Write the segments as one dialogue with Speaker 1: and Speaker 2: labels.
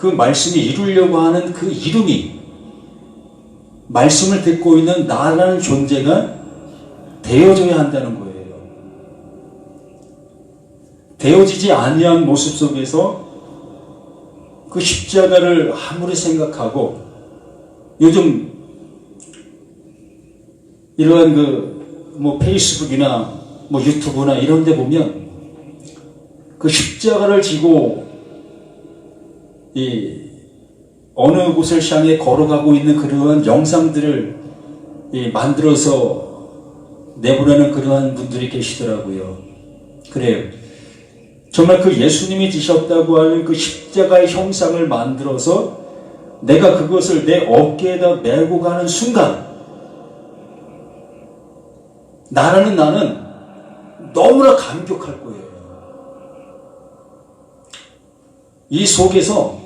Speaker 1: 그 말씀이 이루려고 하는 그 이름이 말씀을 듣고 있는 나라는 존재가 되어져야 한다는 거예요. 되어지지 아니한 모습 속에서 그 십자가를 아무리 생각하고, 요즘 이러한 페이스북이나 유튜브나 이런 데 보면 그 십자가를 지고 어느 곳을 향해 걸어가고 있는 그러한 영상들을 만들어서 내보내는 그러한 분들이 계시더라고요. 그래요. 정말 그 예수님이 지셨다고 하는 그 십자가의 형상을 만들어서 내가 그것을 내 어깨에다 메고 가는 순간, 나는 너무나 감격할 거예요. 이 속에서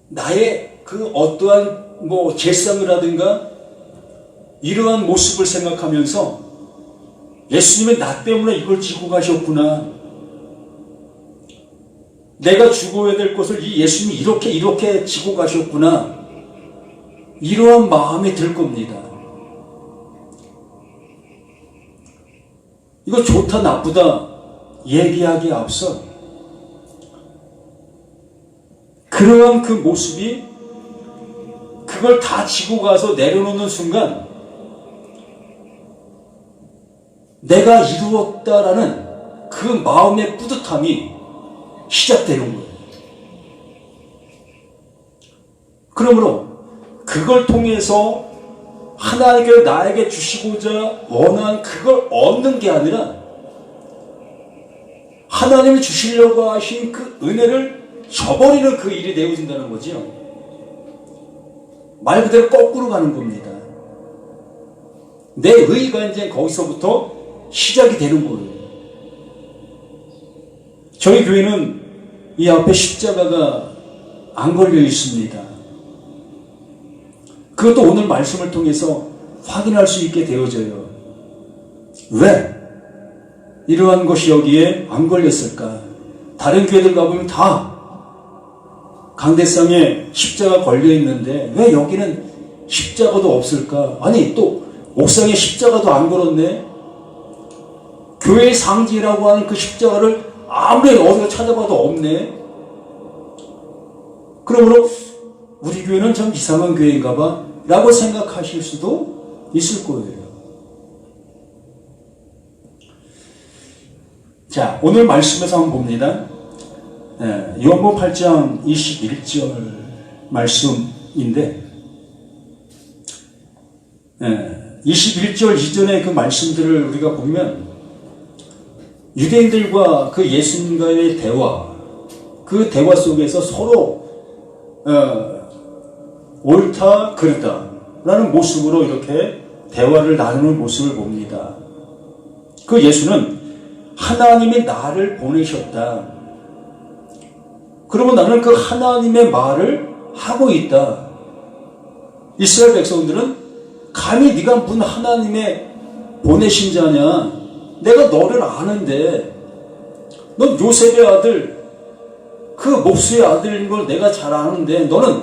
Speaker 1: 나의 그 어떠한 죄성이라든가 이러한 모습을 생각하면서 예수님이 나 때문에 이걸 지고 가셨구나. 내가 죽어야 될 것을 이 예수님이 이렇게 지고 가셨구나. 이러한 마음이 들 겁니다. 이거 좋다 나쁘다 얘기하기에 앞서 그러한 그 모습이 그걸 다 지고 가서 내려놓는 순간 내가 이루었다라는 그 마음의 뿌듯함이 시작되는 거예요. 그러므로 그걸 통해서 하나님께서 나에게 주시고자 원한 그걸 얻는 게 아니라 하나님이 주시려고 하신 그 은혜를 저버리는 그 일이 되어진다는 거지요. 말 그대로 거꾸로 가는 겁니다. 내 의가 이제 거기서부터 시작이 되는 거예요. 저희 교회는 이 앞에 십자가가 안 걸려 있습니다. 그것도 오늘 말씀을 통해서 확인할 수 있게 되어져요. 왜 이러한 것이 여기에 안 걸렸을까? 다른 교회들 가보면 다 강대상에 십자가 걸려 있는데 왜 여기는 십자가도 없을까? 아니 또 옥상에 십자가도 안 걸었네. 교회의 상징이라고 하는 그 십자가를 아무리 어디서 찾아봐도 없네. 그러므로 우리 교회는 참 이상한 교회인가 봐 라고 생각하실 수도 있을 거예요. 자, 오늘 말씀에서 한번 봅니다. 요한복음 8장 21절 말씀인데 21절 이전의 그 말씀들을 우리가 보면 유대인들과 그 예수님과의 대화, 그 대화 속에서 서로 옳다 그르다 라는 모습으로 이렇게 대화를 나누는 모습을 봅니다. 그 예수는 하나님이 나를 보내셨다. 그러면 나는 그 하나님의 말을 하고 있다. 이스라엘 백성들은 감히 네가 무슨 하나님의 보내신 자냐? 내가 너를 아는데 넌 요셉의 아들, 그 목수의 아들인 걸 내가 잘 아는데 너는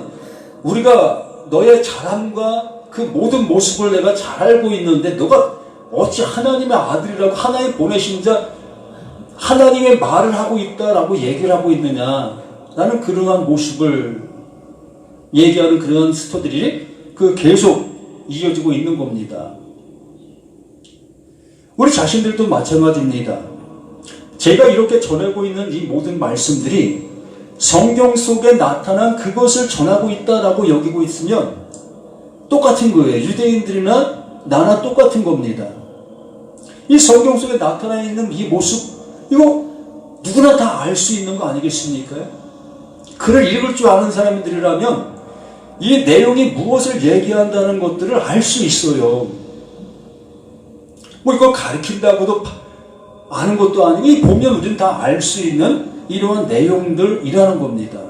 Speaker 1: 우리가 너의 자랑과 그 모든 모습을 내가 잘 알고 있는데 너가 어찌 하나님의 아들이라고 하나님 보내신 자 하나님의 말을 하고 있다라고 얘기를 하고 있느냐? 라는 그러한 모습을 얘기하는 그러한 스토리들이 계속 이어지고 있는 겁니다. 우리 자신들도 마찬가지입니다. 제가 이렇게 전하고 있는 이 모든 말씀들이 성경 속에 나타난 그것을 전하고 있다라고 여기고 있으면 똑같은 거예요. 유대인들이나 나나 똑같은 겁니다. 이 성경 속에 나타나 있는 이 모습, 이거 누구나 다 알 수 있는 거 아니겠습니까? 글을 읽을 줄 아는 사람들이라면 이 내용이 무엇을 얘기한다는 것들을 알 수 있어요. 이걸 가르친다고도 아는 것도 아니고 이 보면 우리는 다 알 수 있는 이러한 내용들이라는 겁니다.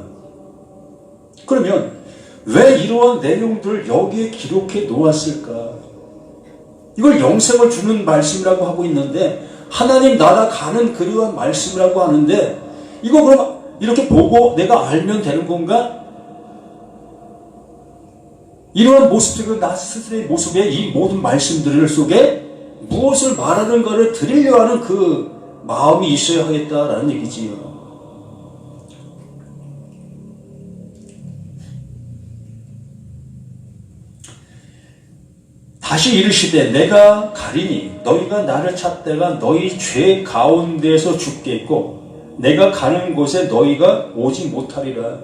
Speaker 1: 그러면 왜 이러한 내용들을 여기에 기록해 놓았을까? 이걸 영생을 주는 말씀이라고 하고 있는데 하나님 나라 가는 그러한 말씀이라고 하는데 이거 그럼 이렇게 보고 내가 알면 되는 건가? 이러한 모습들, 나 스스로의 모습에 이 모든 말씀들 속에 무엇을 말하는가를 드리려 하는 그 마음이 있어야 하겠다라는 얘기지요. 다시 이르시되 내가 가리니 너희가 나를 찾다가 너희 죄 가운데서 죽겠고 내가 가는 곳에 너희가 오지 못하리라.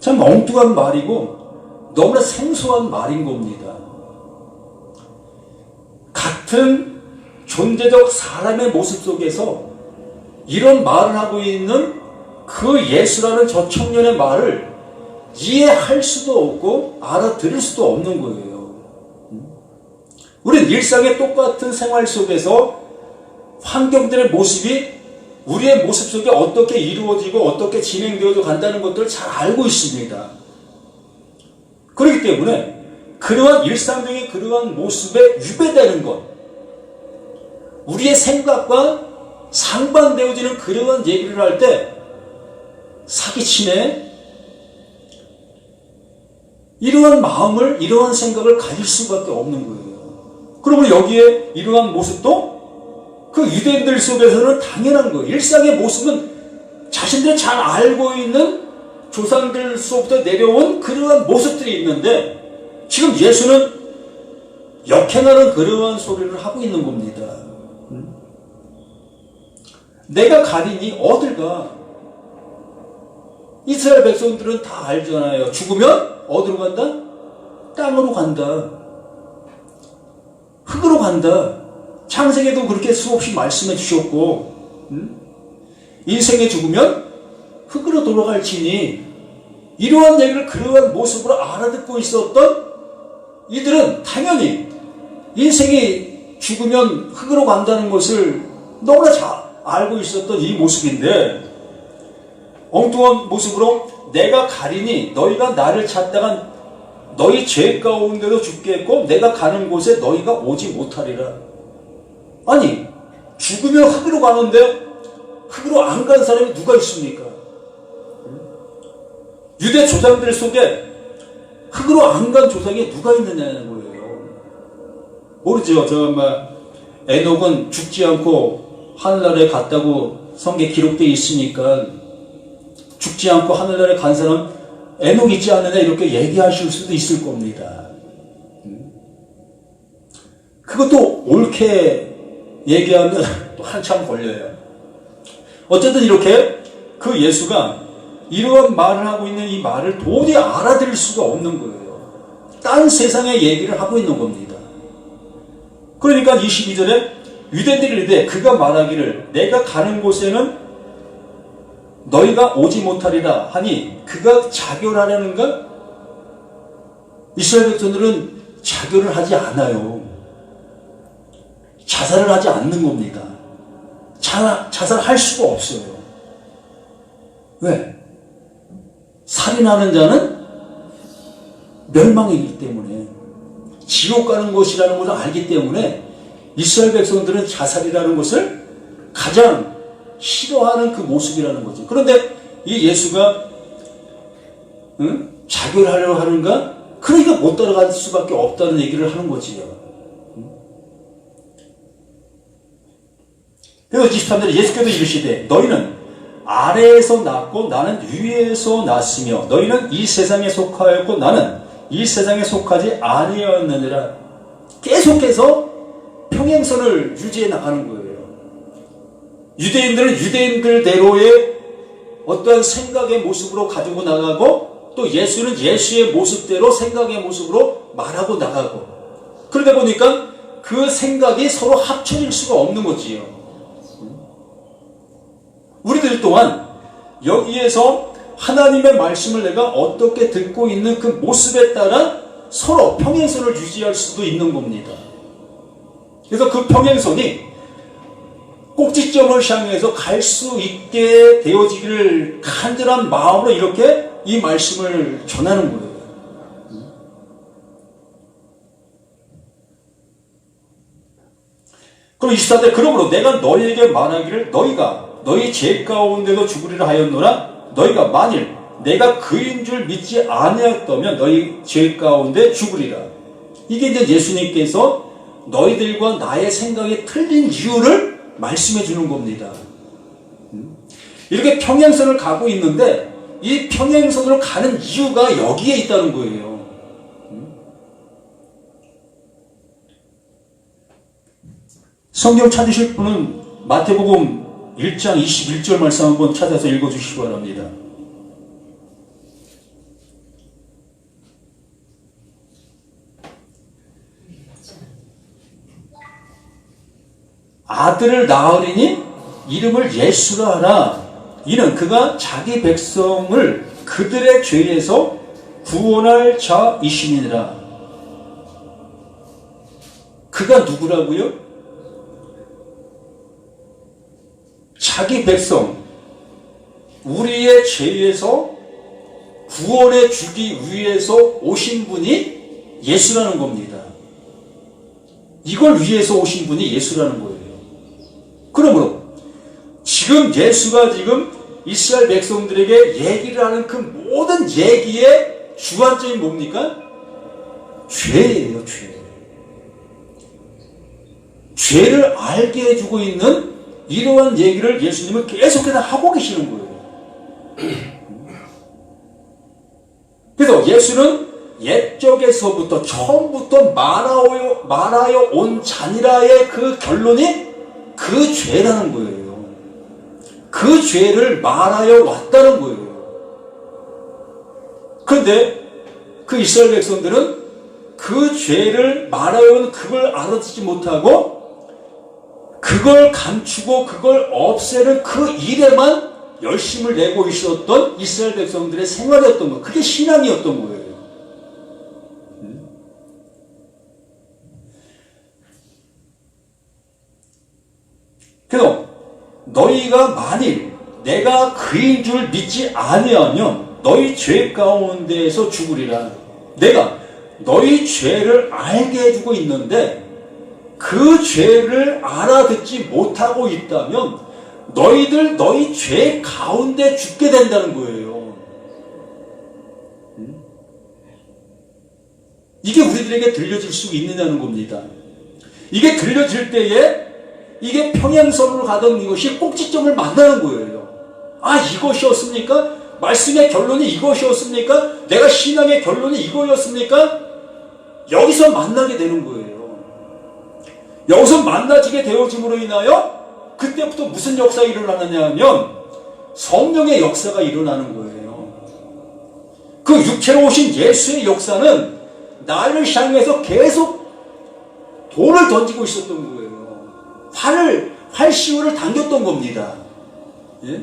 Speaker 1: 참 엉뚱한 말이고 너무나 생소한 말인 겁니다. 같은 존재적 사람의 모습 속에서 이런 말을 하고 있는 그 예수라는 저 청년의 말을 이해할 수도 없고 알아들을 수도 없는 거예요. 우리는 일상의 똑같은 생활 속에서 환경들의 모습이 우리의 모습 속에 어떻게 이루어지고 어떻게 진행되어져 간다는 것들을 잘 알고 있습니다. 그렇기 때문에 그러한 일상적인 그러한 모습에 유배되는 것, 우리의 생각과 상반되어지는 그러한 얘기를 할 때 사기치네, 이러한 마음을, 이러한 생각을 가질 수밖에 없는 거예요. 그러면 여기에 이러한 모습도 그 유대인들 속에서는 당연한 거예요. 일상의 모습은 자신들이 잘 알고 있는 조상들로부터 내려온 그러한 모습들이 있는데 지금 예수는 역행하는 그러한 소리를 하고 있는 겁니다. 내가 가리니 어딜 가? 이스라엘 백성들은 다 알잖아요. 죽으면 어디로 간다? 땅으로 간다. 흙으로 간다. 창세기에도 그렇게 수없이 말씀해 주셨고, 인생에 죽으면 흙으로 돌아갈지니, 이러한 얘기를 그러한 모습으로 알아듣고 있었던 이들은 당연히 인생이 죽으면 흙으로 간다는 것을 너무나 잘 알고 있었던 이 모습인데, 엉뚱한 모습으로 내가 가리니 너희가 나를 찾다가 너희 죄 가운데도 죽겠고 내가 가는 곳에 너희가 오지 못하리라. 아니, 죽으면 흙으로 가는데 흙으로 안 간 사람이 누가 있습니까? 유대 조상들 속에 흙으로 안 간 조상이 누가 있느냐는 거예요. 모르죠. 에녹은 죽지 않고 하늘나라에 갔다고 성경에 기록되어 있으니까 죽지 않고 하늘나라에 간 사람 에녹 있지 않느냐 이렇게 얘기하실 수도 있을 겁니다. 그것도 옳게 얘기하면 또 한참 걸려요. 어쨌든 이렇게 그 예수가 이러한 말을 하고 있는 이 말을 도저히 알아들을 수가 없는 거예요. 딴 세상의 얘기를 하고 있는 겁니다. 그러니까 22절에 유대인들이 이르되 그가 말하기를 내가 가는 곳에는 너희가 오지 못하리라 하니 그가 자결하려는가? 이스라엘 백성들은 자결을 하지 않아요. 자살을 하지 않는 겁니다. 자살할 수가 없어요. 왜? 살인하는 자는 멸망이기 때문에, 지옥 가는 것이라는 것을 알기 때문에 이스라엘 백성들은 자살이라는 것을 가장 싫어하는 그 모습이라는 거죠. 그런데 이 예수가 자결하려고 하는가? 그러니까 못 따라갈 수밖에 없다는 얘기를 하는 거지요. 그래서 23절에 예수께서 이르시되 너희는 아래에서 났고 나는 위에서 났으며 너희는 이 세상에 속하였고 나는 이 세상에 속하지 아니었느니라. 계속해서 평행선을 유지해 나가는 거예요. 유대인들은 유대인들대로의 어떠한 생각의 모습으로 가지고 나가고 또 예수는 예수의 모습대로 생각의 모습으로 말하고 나가고, 그러다 보니까 그 생각이 서로 합쳐질 수가 없는 거지요. 우리들 또한 여기에서 하나님의 말씀을 내가 어떻게 듣고 있는 그 모습에 따라 서로 평행선을 유지할 수도 있는 겁니다. 그래서 그 평행선이 꼭지점을 향해서 갈 수 있게 되어지기를 간절한 마음으로 이렇게 이 말씀을 전하는 거예요. 그럼 24절 그러므로 내가 너희에게 말하기를 너희가 너희 죄 가운데도 죽으리라 하였노라. 너희가 만일 내가 그인 줄 믿지 아니하였다면 너희 죄 가운데 죽으리라. 이게 이제 예수님께서 너희들과 나의 생각이 틀린 이유를 말씀해 주는 겁니다. 이렇게 평행선을 가고 있는데 이 평행선으로 가는 이유가 여기에 있다는 거예요. 성경 찾으실 분은 마태복음 1장 21절 말씀 한번 찾아서 읽어주시기 바랍니다. 아들을 낳으리니 이름을 예수라 하라. 이는 그가 자기 백성을 그들의 죄에서 구원할 자이심이니라. 그가 누구라고요? 자기 백성, 우리의 죄에서 구원해 주기 위해서 오신 분이 예수라는 겁니다. 이걸 위해서 오신 분이 예수라는 거예요. 그러므로 지금 예수가 지금 이스라엘 백성들에게 얘기를 하는 그 모든 얘기의 주안점이 뭡니까? 죄예요, 죄. 죄를 알게 해주고 있는 이러한 얘기를 예수님은 계속해서 하고 계시는 거예요. 그래서 예수는 옛적에서부터 처음부터 말하여 온 자니라의 그 결론이 그 죄라는 거예요. 그 죄를 말하여 왔다는 거예요. 그런데 그 이스라엘 백성들은 그 죄를 말하여 온 그걸 알아듣지 못하고 그걸 감추고 그걸 없애는 그 일에만 열심을 내고 있었던 이스라엘 백성들의 생활이었던 거. 그게 신앙이었던 거예요. 그래서 너희가 만일 내가 그인 줄 믿지 아니하면 너희 죄 가운데에서 죽으리라. 내가 너희 죄를 알게 해주고 있는데 그 죄를 알아듣지 못하고 있다면 너희들 너희 죄 가운데 죽게 된다는 거예요. 이게 우리들에게 들려질 수 있느냐는 겁니다. 이게 들려질 때에 이게 평행선으로 가던 이것이 꼭지점을 만나는 거예요. 아, 이것이었습니까? 말씀의 결론이 이것이었습니까? 내가 신앙의 결론이 이거였습니까? 여기서 만나게 되는 거예요. 여기서 만나지게 되어짐으로 인하여 그때부터 무슨 역사가 일어나느냐 하면 성령의 역사가 일어나는 거예요. 그 육체로 오신 예수의 역사는 나를 향해서 계속 돌을 던지고 있었던 거예요. 활시울을 당겼던 겁니다. 예?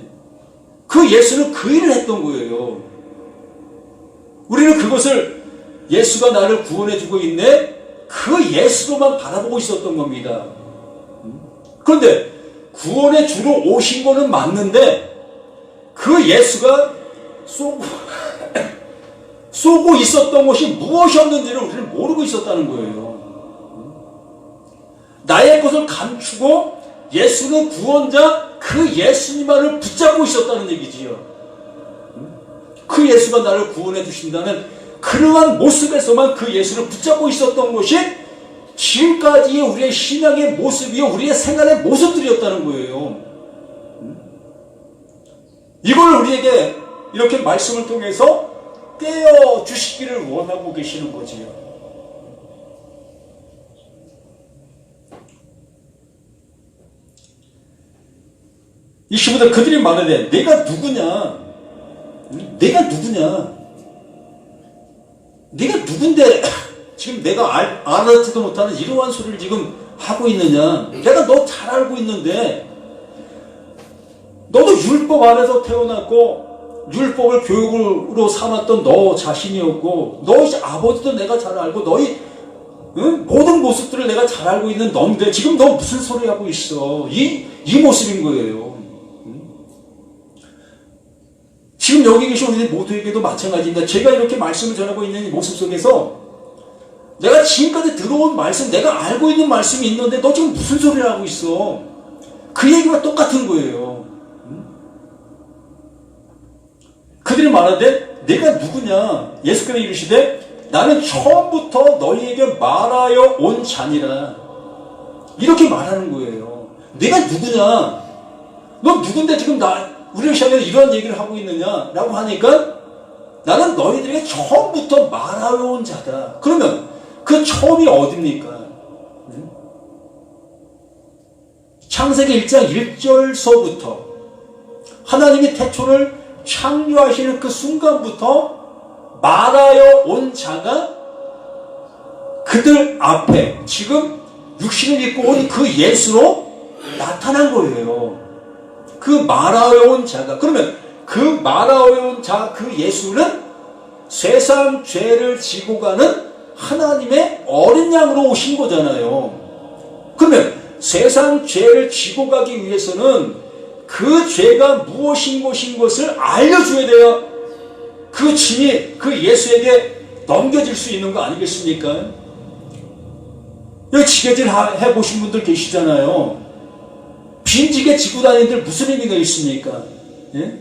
Speaker 1: 그 예수는 그 일을 했던 거예요. 우리는 그것을 예수가 나를 구원해주고 있네? 그 예수로만 바라보고 있었던 겁니다. 그런데 구원의 주로 오신 거는 맞는데 그 예수가 쏘고 있었던 것이 무엇이었는지를 우리는 모르고 있었다는 거예요. 나의 것을 감추고 예수는 구원자 그 예수님만을 붙잡고 있었다는 얘기지요. 그 예수가 나를 구원해 주신다는 그러한 모습에서만 그 예수를 붙잡고 있었던 것이 지금까지의 우리의 신앙의 모습이요 우리의 생활의 모습들이었다는 거예요. 이걸 우리에게 이렇게 말씀을 통해서 떼어 주시기를 원하고 계시는 거지요. 이 시부터 그들이 말하되 내가 누구냐? 내가 누구냐? 네가 누군데 지금 내가 알아듣지도 못하는 이러한 소리를 지금 하고 있느냐? 내가 너 잘 알고 있는데 너도 율법 안에서 태어났고 율법을 교육으로 삼았던 너 자신이었고 너희 아버지도 내가 잘 알고 너희 모든 모습들을 내가 잘 알고 있는 넌데 지금 너 무슨 소리 하고 있어? 이 모습인 거예요. 지금 여기 계신 우리 모두에게도 마찬가지입니다. 제가 이렇게 말씀을 전하고 있는 이 모습 속에서 내가 지금까지 들어온 말씀, 내가 알고 있는 말씀이 있는데 너 지금 무슨 소리를 하고 있어? 그 얘기가 똑같은 거예요. 그들이 말하되 내가 누구냐? 예수께서 이르시되 나는 처음부터 너희에게 말하여 온 자니라. 이렇게 말하는 거예요. 내가 누구냐? 너 누군데 지금 우리 시간에 이런 얘기를 하고 있느냐? 라고 하니까 나는 너희들에게 처음부터 말하여 온 자다. 그러면 그 처음이 어딥니까? 창세기 1장 1절서부터 하나님이 태초를 창조하시는 그 순간부터 말하여 온 자가 그들 앞에 지금 육신을 입고 온 그 예수로 나타난 거예요. 그 말하여 온 자가. 그러면 그 말하여 온 자, 그 예수는 세상 죄를 지고 가는 하나님의 어린 양으로 오신 거잖아요. 그러면 세상 죄를 지고 가기 위해서는 그 죄가 무엇인 것을 알려줘야 돼요. 그 짐이 그 예수에게 넘겨질 수 있는 거 아니겠습니까? 여기 지게질 해보신 분들 계시잖아요. 빈지게 지고 다니는들 무슨 의미가 있습니까? 예?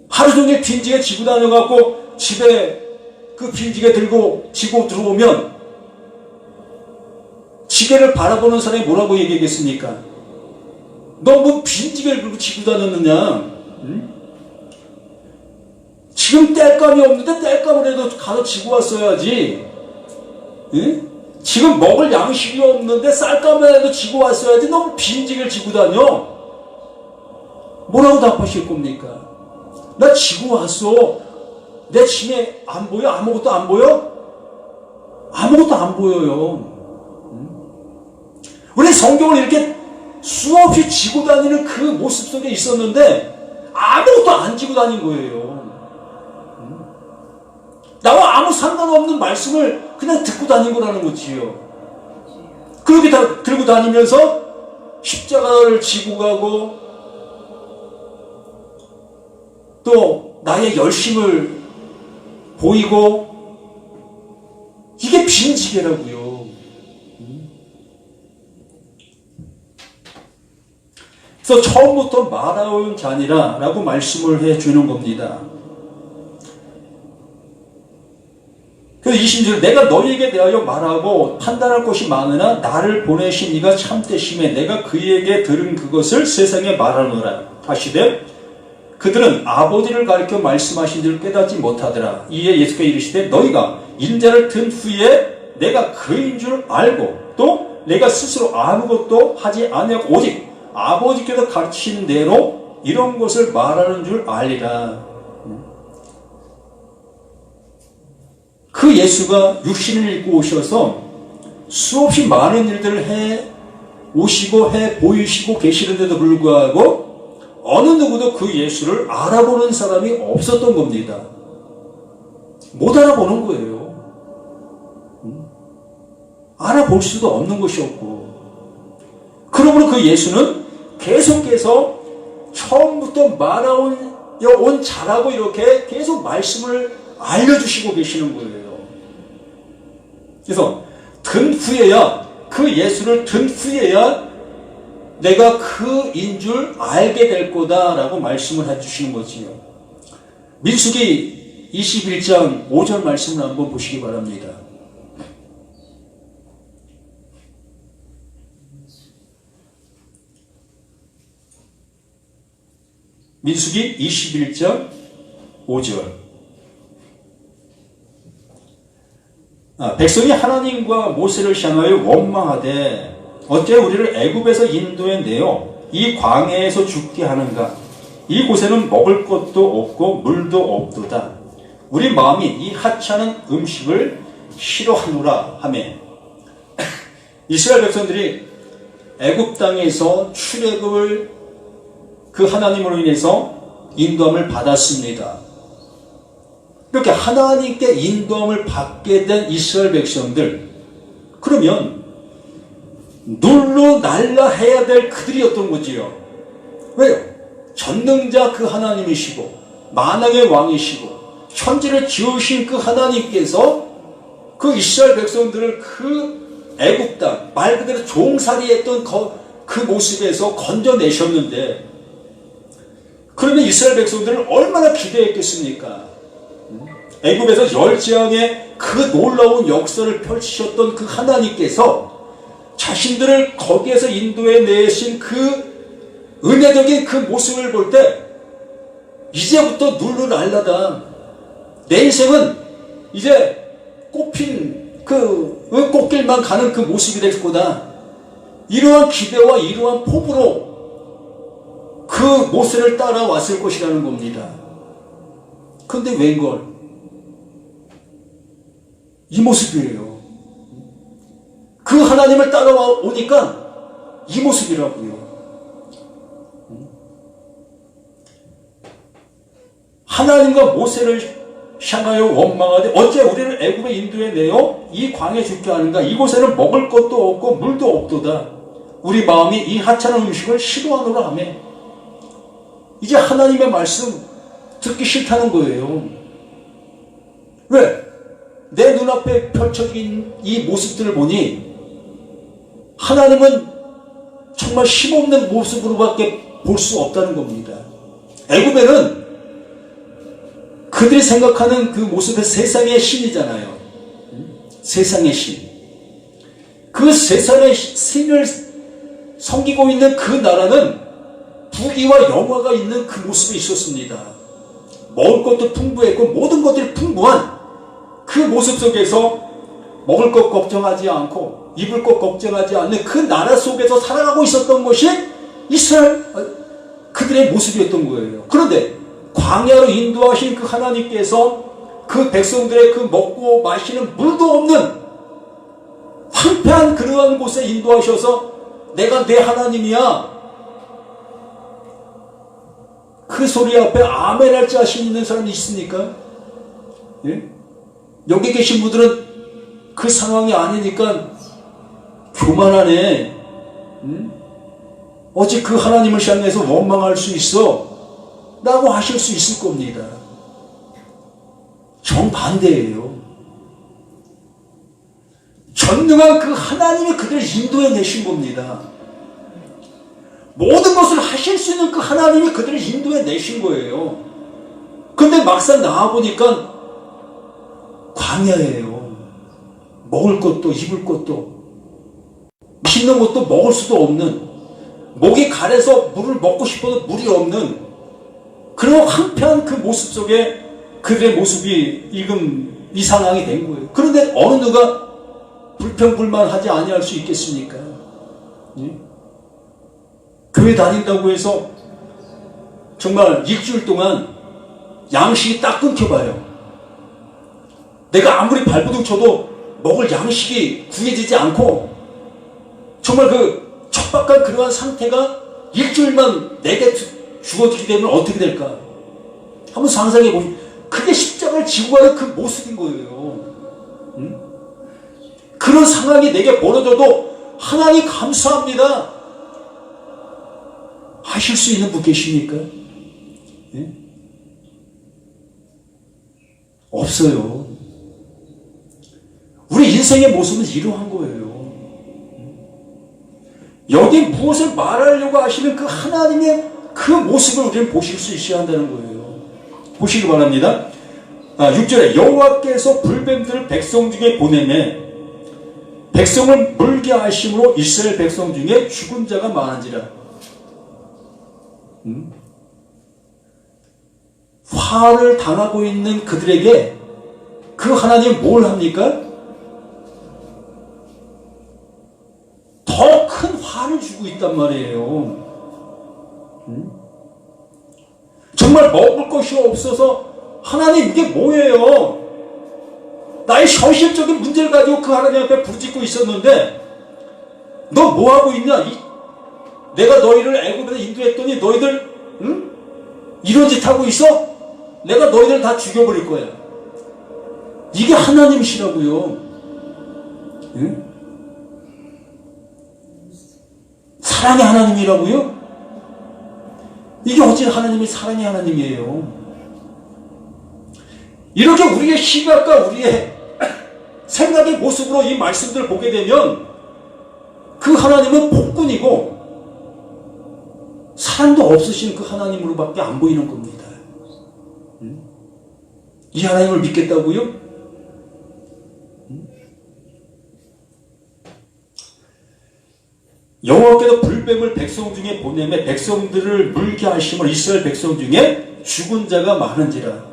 Speaker 1: 하루 종일 빈지게 지고 다녀갖고 집에 그 빈지게 들고 지고 들어오면 지게를 바라보는 사람이 뭐라고 얘기하겠습니까? 너 뭐 빈지게를 들고 지고 다녔느냐? 응? 지금 땔감이 없는데 땔감을 해도 가서 지고 왔어야지. 응? 지금 먹을 양식이 없는데 쌀감을 해도 지고 왔어야지. 너무 빈지게를 지고 다녀. 뭐라고 답하실 겁니까? 나 지고 왔어. 내 짐에 안 보여? 아무것도 안 보여? 아무것도 안 보여요. 우리 성경을 이렇게 수없이 지고 다니는 그 모습 속에 있었는데 아무것도 안 지고 다닌 거예요. 나와 아무 상관없는 말씀을 그냥 듣고 다닌 거라는 거지요. 그렇게 다 들고 다니면서 십자가를 지고 가고 또 나의 열심을 보이고 이게 빈지게라고요. 그래서 처음부터 말하온 자니라 라고 말씀을 해주는 겁니다. 그래서 20절 내가 너희에게 대하여 말하고 판단할 것이 많으나 나를 보내신 이가 참되심에 내가 그에게 들은 그것을 세상에 말하노라 하시되 그들은 아버지를 가리켜 말씀하신 줄 깨닫지 못하더라. 이에 예수께서 이르시되 너희가 인자를 든 후에 내가 그인 줄 알고 또 내가 스스로 아무것도 하지 아니하고 오직 아버지께서 가르치신 대로 이런 것을 말하는 줄 알리라. 그 예수가 육신을 입고 오셔서 수없이 많은 일들을 해 오시고 해 보이시고 계시는데도 불구하고 어느 누구도 그 예수를 알아보는 사람이 없었던 겁니다. 못 알아보는 거예요. 알아볼 수도 없는 것이었고, 그러므로 그 예수는 계속해서 처음부터 말하온 자라고 이렇게 계속 말씀을 알려주시고 계시는 거예요. 그래서 든 후에야, 그 예수를 든 후에야 내가 그인 줄 알게 될 거다라고 말씀을 해주시는 거지요. 민수기 21장 5절 말씀을 한번 보시기 바랍니다. 민수기 21장 5절. 백성이 하나님과 모세를 향하여 원망하되 어째 우리를 애굽에서 인도해 내어 이 광야에서 죽게 하는가? 이곳에는 먹을 것도 없고 물도 없도다. 우리 마음이 이 하찮은 음식을 싫어하노라 하며 이스라엘 백성들이 애굽 땅에서 출애굽을 그 하나님으로 인해서 인도함을 받았습니다. 이렇게 하나님께 인도함을 받게 된 이스라엘 백성들, 그러면 눌러 날라 해야 될 그들이었던 거지요. 왜요? 전능자 그 하나님이시고 만왕의 왕이시고 천지를 지으신 그 하나님께서 그 이스라엘 백성들을 그 애굽 땅, 말 그대로 종살이했던 그 모습에서 건져내셨는데, 그러면 이스라엘 백성들은 얼마나 기대했겠습니까? 애굽에서 열 재앙의 그 놀라운 역사를 펼치셨던 그 하나님께서 자신들을 거기에서 인도해 내신 그 은혜적인 그 모습을 볼 때 이제부터 룰루랄라다. 내 인생은 이제 꽃핀 그 꽃길만 가는 그 모습이 될 거다. 이러한 기대와 이러한 포부로 그 모세를 따라왔을 것이라는 겁니다. 그런데 웬걸 이 모습이에요. 그 하나님을 따라오니까 이 모습이라고요. 하나님과 모세를 향하여 원망하되 어째 우리를 애굽에 인도해 내어 이 광야에 죽게 하는가. 이곳에는 먹을 것도 없고 물도 없도다. 우리 마음이 이 하찮은 음식을 싫어하노라 하며. 이제 하나님의 말씀 듣기 싫다는 거예요. 왜? 내 눈앞에 펼쳐진 이 모습들을 보니 하나님은 정말 힘없는 모습으로밖에 볼 수 없다는 겁니다. 애굽에는 그들이 생각하는 그 모습은 세상의 신이잖아요. 세상의 신. 그 세상의 신을 섬기고 있는 그 나라는 부귀와 영화가 있는 그 모습이 있었습니다. 먹을 것도 풍부했고 모든 것들이 풍부한 그 모습 속에서 먹을 것 걱정하지 않고 입을 것 걱정하지 않는 그 나라 속에서 살아가고 있었던 것이 이스라엘 그들의 모습이었던 거예요. 그런데 광야로 인도하신 그 하나님께서 그 백성들의 그 먹고 마시는 물도 없는 황폐한 그러한 곳에 인도하셔서 내가 내 하나님이야. 그 소리 앞에 아멘할 자신 있는 사람이 있습니까? 예? 여기 계신 분들은 그 상황이 아니니까 교만하네. 어찌 그 하나님을 향해서 원망할 수 있어? 라고 하실 수 있을 겁니다. 정반대예요. 전능한 그 하나님이 그들을 인도해 내신 겁니다. 모든 것을 하실 수 있는 그 하나님이 그들을 인도해 내신 거예요. 근데 막상 나와보니까 광야예요. 먹을 것도 입을 것도 맛있는 것도 먹을 수도 없는, 목이 가래서 물을 먹고 싶어도 물이 없는 그런 황폐한 그 모습 속에 그들의 모습이 지금 이 상황이 된 거예요. 그런데 어느 누가 불평불만하지 아니할 수 있겠습니까? 예? 교회 다닌다고 해서 정말 일주일 동안 양식이 딱 끊겨봐요. 내가 아무리 발버둥 쳐도 먹을 양식이 구해지지 않고 정말 그 척박한 그러한 상태가 일주일만 내게 죽어지게 되면 어떻게 될까? 한번 상상해 보시죠. 그게 십자가를 지고 가는 그 모습인 거예요. 응? 그런 상황이 내게 벌어져도 하나님 감사합니다. 하실 수 있는 분 계십니까? 예? 없어요. 우리 인생의 모습은 이러한 거예요. 여기 무엇을 말하려고 하시는 그 하나님의 그 모습을 우리는 보실 수 있어야 한다는 거예요. 보시기 바랍니다. 6절에 여호와께서 불뱀들을 백성 중에 보내매 백성을 물게 하심으로 이스라엘 백성 중에 죽은 자가 많은지라. 화를 당하고 있는 그들에게 그 하나님 뭘 합니까? 더 큰 화를 주고 있단 말이에요. 정말 먹을 것이 없어서 하나님 이게 뭐예요? 나의 현실적인 문제를 가지고 그 하나님 앞에 부르짖고 있었는데 너 뭐하고 있냐? 내가 너희를 애굽에서 인도했더니 너희들 이런 짓 하고 있어? 내가 너희들 다 죽여버릴 거야. 이게 하나님이시라고요. 응? 사랑의 하나님이라고요? 이게 어찌 하나님이 사랑의 하나님이에요? 이렇게 우리의 시각과 우리의 생각의 모습으로 이 말씀들을 보게 되면 그 하나님은 폭군이고 사랑도 없으신 그 하나님으로밖에 안 보이는 겁니다. 이 하나님을 믿겠다고요? 여호와께서 불뱀을 백성 중에 보내매 백성들을 물게 하심을 이스라엘 백성 중에 죽은 자가 많은지라.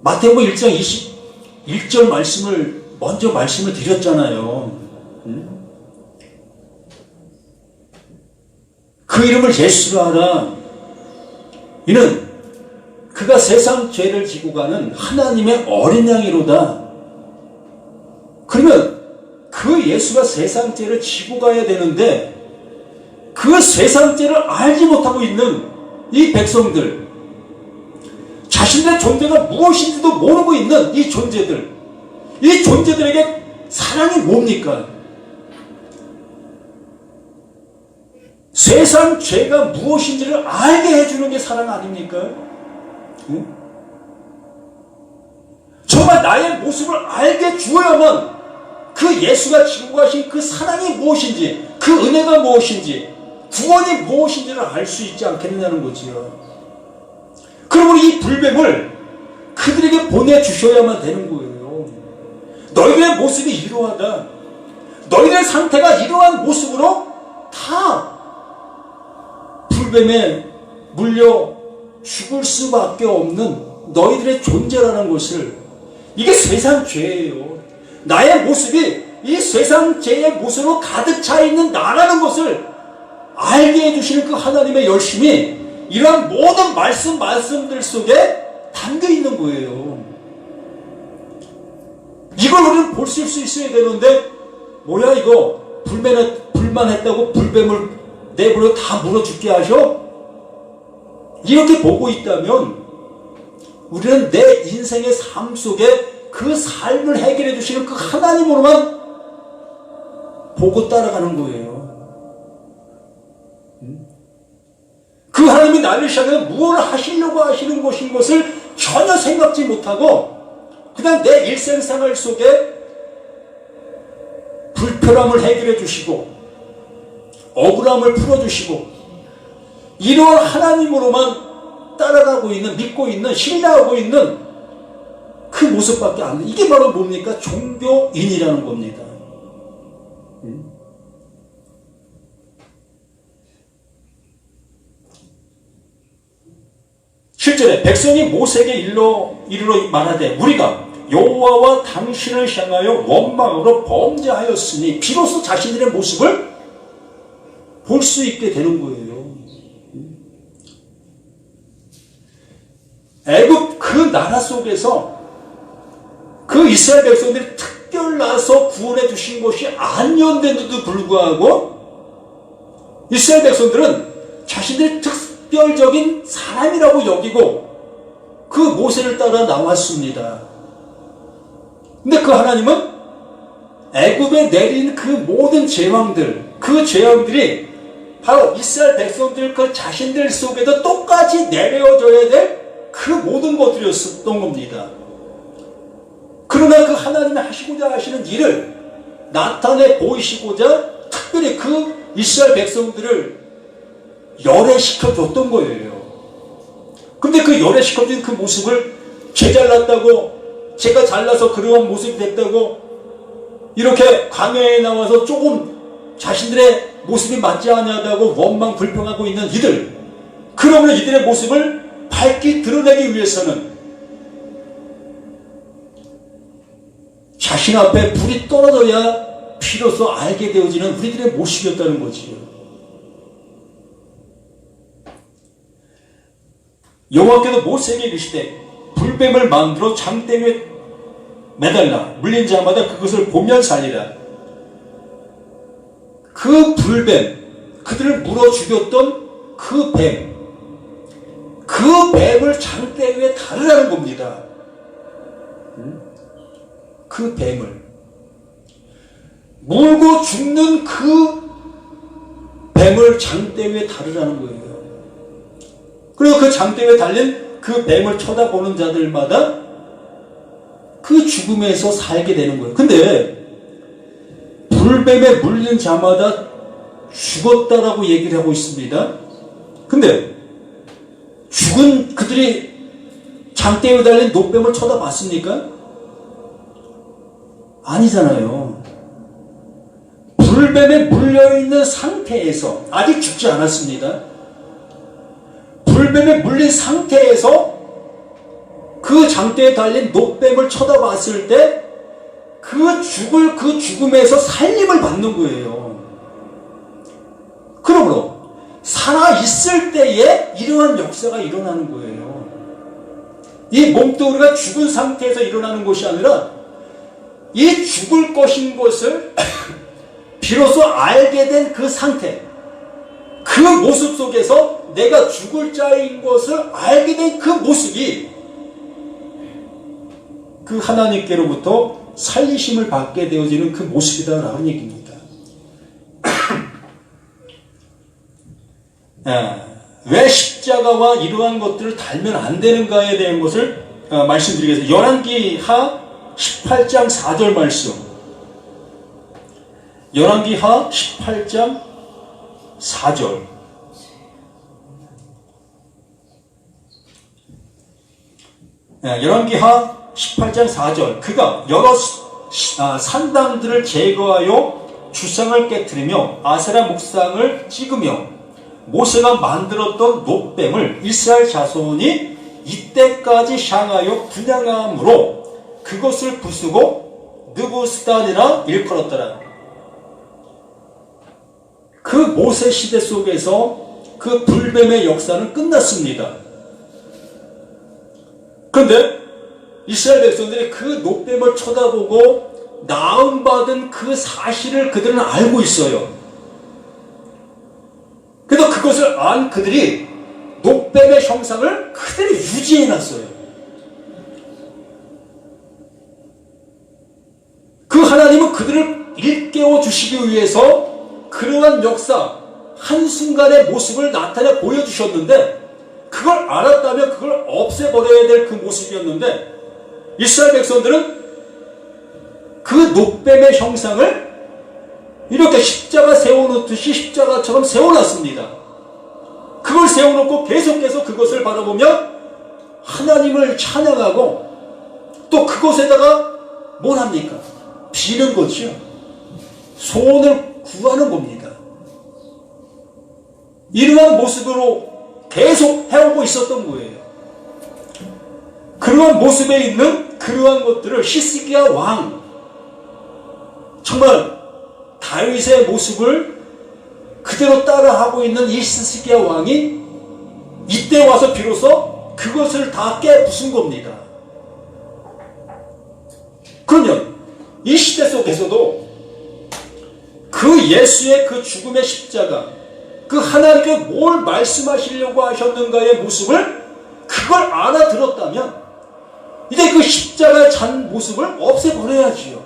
Speaker 1: 마태복음 1장 21절 먼저 말씀을 드렸잖아요. 그 이름을 예수라 하라. 이는 그가 세상 죄를 지고 가는 하나님의 어린 양이로다. 그러면 그 예수가 세상 죄를 지고 가야 되는데 그 세상 죄를 알지 못하고 있는 이 백성들, 자신의 존재가 무엇인지도 모르고 있는 이 존재들에게 사랑이 뭡니까? 세상 죄가 무엇인지를 알게 해주는 게 사랑 아닙니까? 응? 정말 나의 모습을 알게 주어야만 그 예수가 지고 가신 그 사랑이 무엇인지, 그 은혜가 무엇인지, 구원이 무엇인지를 알 수 있지 않겠느냐는 거지요. 그러므로 이 불뱀을 그들에게 보내주셔야만 되는 거예요. 너희들의 모습이 이러하다. 너희들의 상태가 이러한 모습으로 다 불뱀에 물려 죽을 수밖에 없는 너희들의 존재라는 것을, 이게 세상 죄예요. 나의 모습이 이 세상 죄의 모습으로 가득 차 있는 나라는 것을 알게 해주시는 그 하나님의 열심이 이러한 모든 말씀들 속에 담겨 있는 거예요. 이걸 우리는 볼 수 있어야 되는데, 뭐야 이거 불만했다고 불뱀을 내버려 다 물어 죽게 하셔? 이렇게 보고 있다면 우리는 내 인생의 삶 속에 그 삶을 해결해 주시는 그 하나님으로만 보고 따라가는 거예요. 그 하나님이 나를 시작해서 무엇을 하시려고 하시는 것을 전혀 생각지 못하고 그냥 내 일생생활 속에 불편함을 해결해 주시고 억울함을 풀어주시고 이러한 하나님으로만 따라가고 있는, 믿고 있는, 신뢰하고 있는 그 모습밖에 안 돼. 이게 바로 뭡니까? 종교인이라는 겁니다. 7절에 백성이 모세에게 이르러 말하되 우리가 여호와와 당신을 향하여 원망으로 범죄하였으니 비로소 자신들의 모습을 볼 수 있게 되는 거예요. 애굽 그 나라 속에서 그 이스라엘 백성들이 특별나서 구원해 주신 것이 아니었는데도 불구하고 이스라엘 백성들은 자신들이 특별적인 사람이라고 여기고 그 모세를 따라 나왔습니다. 근데 그 하나님은 애굽에 내린 그 모든 그 재앙들이 바로 이스라엘 백성들 그 자신들 속에도 똑같이 내려져야 될 그 모든 것들이었던 겁니다. 그러나 그 하나님이 하시고자 하시는 일을 나타내 보이시고자 특별히 그 이스라엘 백성들을 열애시켜줬던 거예요. 근데 그 열애시켜준 그 모습을 제 잘났다고, 제가 잘나서 그러한 모습이 됐다고, 이렇게 광야에 나와서 조금 자신들의 모습이 맞지 않냐다고 원망 불평하고 있는 이들, 그러면 이들의 모습을 밝히 드러내기 위해서는 자신 앞에 불이 떨어져야 비로소 알게 되어지는 우리들의 모습이었다는 거지요. 여호와께서 모세에게 이르시되 불뱀을 만들어 장대 위에 매달라 물린 자마다 그것을 보면 살리라. 그 불뱀, 그들을 물어 죽였던 그 뱀을 장대 위에 달으라는 겁니다. 그 뱀을 물고 죽는 그 뱀을 장대 위에 달으라는 거예요. 그리고 그 장대 위에 달린 그 뱀을 쳐다보는 자들마다 그 죽음에서 살게 되는 거예요. 근데 불뱀에 물린 자마다 죽었다라고 얘기를 하고 있습니다. 근데 죽은 그들이 장대에 달린 노뱀을 쳐다봤습니까? 아니잖아요. 불뱀에 물려있는 상태에서, 아직 죽지 않았습니다. 불뱀에 물린 상태에서 그 장대에 달린 노뱀을 쳐다봤을 때 그 죽음에서 살림을 받는 거예요. 그러므로 살아있을 때에 이러한 역사가 일어나는 거예요. 이 몸뚱이가 죽은 상태에서 일어나는 것이 아니라 이 죽을 것인 것을 비로소 알게 된 그 상태, 그 모습 속에서 내가 죽을 자인 것을 알게 된 그 모습이 그 하나님께로부터 살리심을 받게 되어지는 그 모습이다라는 얘기입니다. 왜 십자가와 이러한 것들을 달면 안 되는가에 대한 것을 말씀드리겠습니다. 열왕기하 18장 4절 말씀. 열왕기하 18장 4절. 열왕기하 18장 4절. 그가 여러 산당들을 제거하여 주상을 깨뜨리며 아세라 목상을 찍으며 모세가 만들었던 노뱀을 이스라엘 자손이 이때까지 향하여 분양함으로 그것을 부수고 느부스단이라 일컬었더라. 그 모세 시대 속에서 그 불뱀의 역사는 끝났습니다. 그런데 이스라엘 백성들이 그 노뱀을 쳐다보고 나음받은 그 사실을 그들은 알고 있어요. 그래서 그것을 안 그들이 노뱀의 형상을 그대로 유지해놨어요. 그 하나님은 그들을 일깨워 주시기 위해서 그러한 역사, 한순간의 모습을 나타내 보여주셨는데 그걸 알았다면 그걸 없애버려야 될 그 모습이었는데 이스라엘 백성들은 그 노뱀의 형상을 이렇게 십자가 세워놓듯이 십자가처럼 세워놨습니다. 그걸 세워놓고 계속해서 그것을 바라보며 하나님을 찬양하고 또 그것에다가 뭘 합니까? 비는 거죠. 소원을 구하는 겁니다. 이러한 모습으로 계속 해오고 있었던 거예요. 그러한 모습에 있는 그러한 것들을 히스기야 왕, 정말 다윗의 모습을 그대로 따라하고 있는 이 히스기야 왕이 이때 와서 비로소 그것을 다 깨부순 겁니다. 그러면 이 시대 속에서도 그 예수의 그 죽음의 십자가, 그 하나님께 뭘 말씀하시려고 하셨는가의 모습을 그걸 알아들었다면 이제 그 십자가의 잔 모습을 없애버려야지요.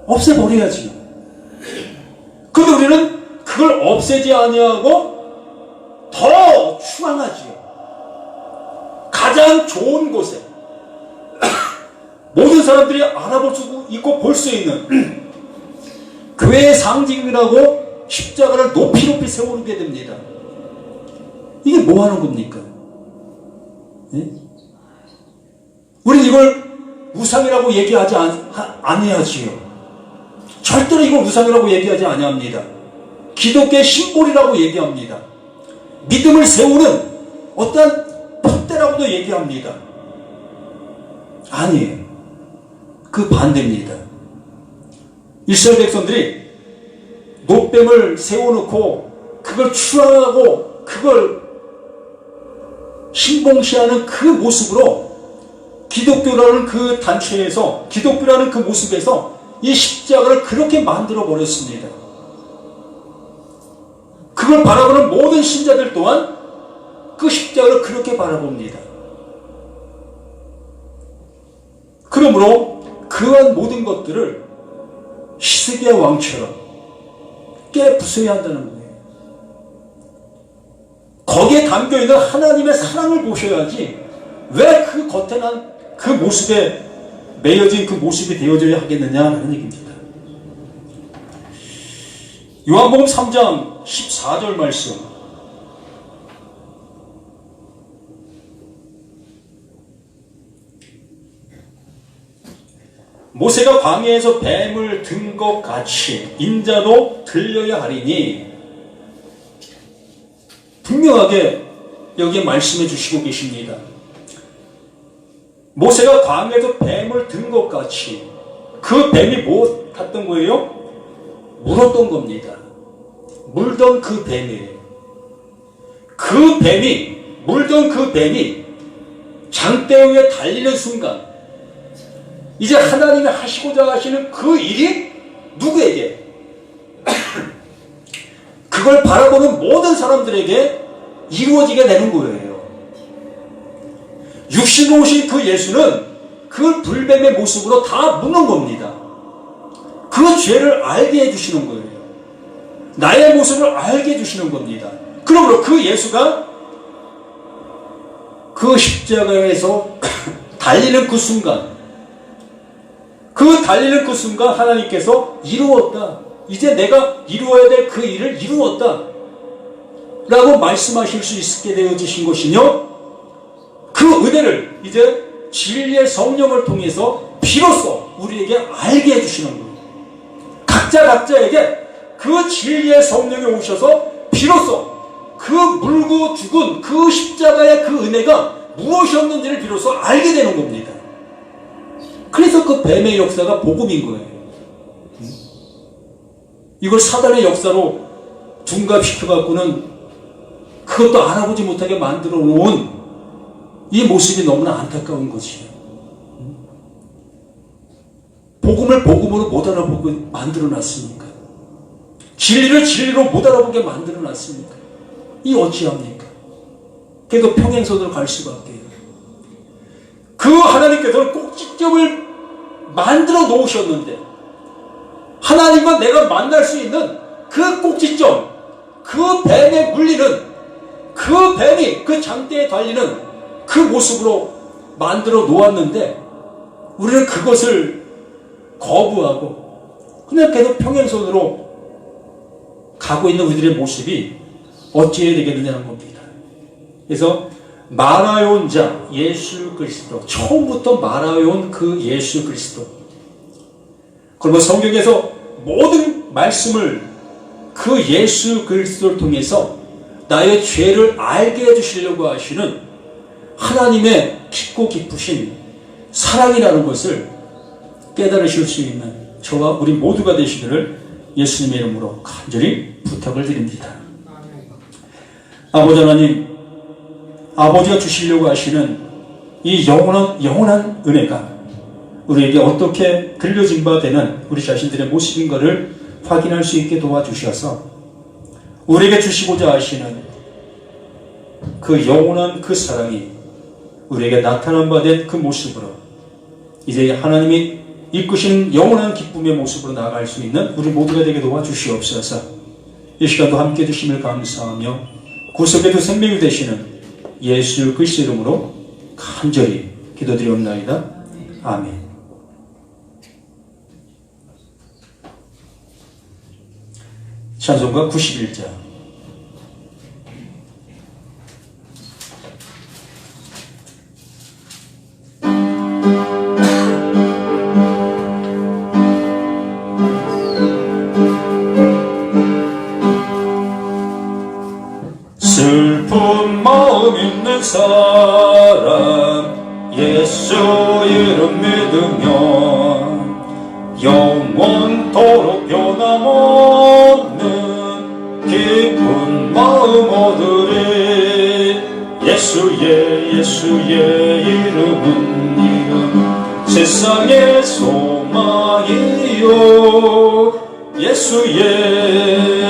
Speaker 1: 없애버려야지요. 그런데 우리는 그걸 없애지 아니하고 더 추앙하지요. 가장 좋은 곳에 모든 사람들이 알아볼 수 있고 볼 수 있는 교회의 상징이라고 십자가를 높이 세우게 됩니다. 이게 뭐 하는 겁니까? 예? 우리는 이걸 우상이라고 얘기하지 아니하지요. 절대로 이걸 우상이라고 얘기하지 아니합니다. 기독교의 심볼이라고 얘기합니다. 믿음을 세우는 어떠한 푯대라고도 얘기합니다. 아니에요. 그 반대입니다. 이스라엘 백성들이 노뱀을 세워놓고 그걸 추앙하고 그걸 신봉시하는 그 모습으로 기독교라는 그 단체에서, 기독교라는 그 모습에서 이 십자가를 그렇게 만들어 버렸습니다. 그걸 바라보는 모든 신자들 또한 그 십자가를 그렇게 바라봅니다. 그러므로 그러한 모든 것들을 히스기야 왕처럼 깨부숴야 한다는 거예요. 거기에 담겨있는 하나님의 사랑을 보셔야지 왜 그 겉에 난 그 모습에 매여진 그 모습이 되어져야 하겠느냐라는 얘기입니다. 요한복음 3장 14절 말씀. 모세가 광야에서 뱀을 든 것 같이 인자도 들려야 하리니, 분명하게 여기에 말씀해 주시고 계십니다. 모세가 광야에서 뱀을 든 것 같이, 그 뱀이 뭐 탔던 거예요? 물었던 겁니다. 물던 그 뱀이에요. 그 뱀이, 물던 그 뱀이 장대 위에 달리는 순간, 이제 하나님이 하시고자 하시는 그 일이 누구에게? 그걸 바라보는 모든 사람들에게 이루어지게 되는 거예요. 육신으로 오신 그 예수는 그 불뱀의 모습으로 다 묻는 겁니다. 그 죄를 알게 해주시는 거예요. 나의 모습을 알게 해주시는 겁니다. 그러므로 그 예수가 그 십자가에서 달리는 그 순간, 그 달리는 그 순간 하나님께서 이루었다. 이제 내가 이루어야 될 그 일을 이루었다. 라고 말씀하실 수 있게 되어지신 것이며, 그 은혜를 이제 진리의 성령을 통해서 비로소 우리에게 알게 해주시는 거예요. 각자에게 그 진리의 성령이 오셔서 비로소 그 물고 죽은 그 십자가의 그 은혜가 무엇이었는지를 비로소 알게 되는 겁니다. 그래서 그 뱀의 역사가 복음인 거예요. 이걸 사단의 역사로 둔갑시켜갖고는 그것도 알아보지 못하게 만들어 놓은 이 모습이 너무나 안타까운 것이에요. 복음을 복음으로 못 알아보게 만들어 놨습니까? 진리를 진리로 못 알아보게 만들어 놨습니까? 이 어찌합니까? 그래도 평행선으로 갈 수밖에 해요. 그 하나님께서는 꼭지점을 만들어 놓으셨는데, 하나님과 내가 만날 수 있는 그 꼭지점, 그 뱀에 물리는, 그 뱀이 그 장대에 달리는 그 모습으로 만들어 놓았는데, 우리는 그것을 거부하고 그냥 계속 평행선으로 가고 있는 우리들의 모습이 어찌해야 되겠느냐는 겁니다. 그래서 말하여온 자 예수 그리스도, 처음부터 말하여온 그 예수 그리스도, 그리고 성경에서 모든 말씀을 그 예수 그리스도를 통해서 나의 죄를 알게 해주시려고 하시는 하나님의 깊고 깊으신 사랑이라는 것을 깨달으실 수 있는 저와 우리 모두가 되시기를 예수님의 이름으로 간절히 부탁을 드립니다. 아버지 하나님, 아버지가 주시려고 하시는 이 영원한 은혜가 우리에게 어떻게 들려진 바 되는 우리 자신들의 모습인가를 확인할 수 있게 도와주셔서 우리에게 주시고자 하시는 그 영원한 그 사랑이 우리에게 나타난 바 된 그 모습으로 이제 하나님이 이끄시는 영원한 기쁨의 모습으로 나아갈 수 있는 우리 모두가 되게 도와주시옵소서. 이 시간도 함께 해주심을 감사하며 구속에도 생명이 되시는 예수 그리스도 이름으로 간절히 기도드리옵나이다. 아멘. 찬송가 91장. 슬픈 마음 있는 사람 예수 이름 믿으면 영원토록 변함없는 기쁜 마음 얻으리. 예수의 이름은 세상의 소망이요 예수의